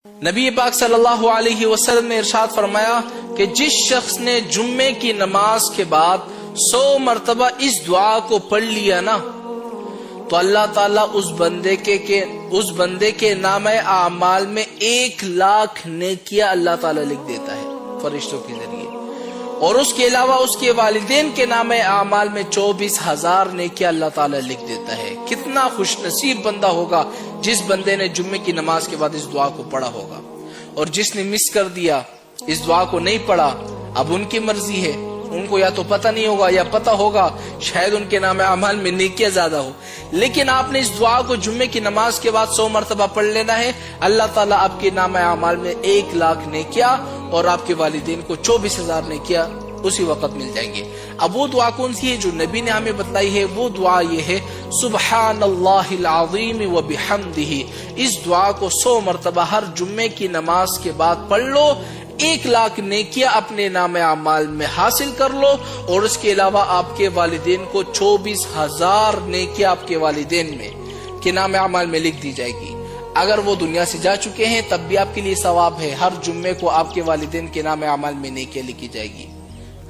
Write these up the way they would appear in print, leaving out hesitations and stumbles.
نبی پاک صلی اللہ علیہ وسلم نے ارشاد فرمایا کہ جس شخص نے جمعے کی نماز کے بعد 100 مرتبہ اس دعا کو پڑھ لیا نا تو اللہ تعالیٰ اس بندے کے نام اعمال میں 1,00,000 نیکیاں اللہ تعالیٰ لکھ دیتا ہے فرشتوں کے ذریعے، اور اس کے علاوہ اس کے والدین کے نام اعمال میں 24,000 نیکیاں اللہ تعالیٰ لکھ دیتا ہے۔ کتنا خوش نصیب بندہ ہوگا جس بندے نے جمعے کی نماز کے بعد اس دعا کو پڑھا ہوگا، اور جس نے مس کر دیا، اس دعا کو نہیں پڑھا، اب ان کی مرضی ہے، ان کو یا تو پتہ نہیں ہوگا یا پتہ ہوگا، شاید ان کے نام اعمال میں نیکیاں زیادہ ہو، لیکن آپ نے اس دعا کو جمعے کی نماز کے بعد 100 مرتبہ پڑھ لینا ہے، اللہ تعالیٰ آپ کے نام اعمال میں 1,00,000 نیکیاں اور آپ کے والدین کو 24,000 نیکیاں اسی وقت مل جائیں گے۔ اب وہ دعا کون سی ہے جو نبی نے ہمیں بتلائی ہے؟ وہ دعا یہ ہے سبحان اللہ العظیم و بحمدہ۔ اس دعا کو 100 مرتبہ ہر جمعے کی نماز کے بعد پڑھ لو، 1,00,000 نیکیاں اپنے نام اعمال میں حاصل کر لو، اور اس کے علاوہ آپ کے والدین کو 24,000 نیکیاں آپ کے والدین میں کے نام اعمال میں لکھ دی جائے گی۔ اگر وہ دنیا سے جا چکے ہیں تب بھی آپ کے لیے ثواب ہے، ہر جمعے کو آپ کے والدین کے نام اعمال میں نیکیاں لکھی جائے گی،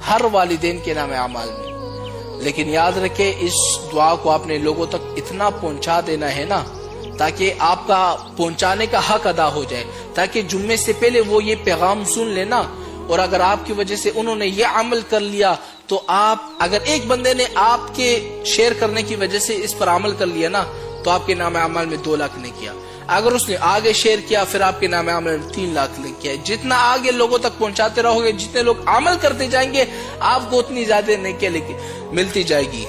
ہر والدین کے نام اعمال میں۔ لیکن یاد رکھے اس دعا کو آپ نے لوگوں تک اتنا پہنچا دینا ہے نا تاکہ آپ کا پہنچانے کا حق ادا ہو جائے، تاکہ جمعے سے پہلے وہ یہ پیغام سن لینا، اور اگر آپ کی وجہ سے انہوں نے یہ عمل کر لیا تو آپ، اگر ایک بندے نے آپ کے شیئر کرنے کی وجہ سے اس پر عمل کر لیا نا تو آپ کے نام اعمال میں 2,00,000 نے کیا، اگر اس نے آگے شیئر کیا پھر آپ کے نام عمل 3,00,000 نے کیا۔ جتنا آگے لوگوں تک پہنچاتے رہو گے، جتنے لوگ عمل کرتے جائیں گے، آپ کو اتنی زیادہ نیکیاں ملتی جائے گی۔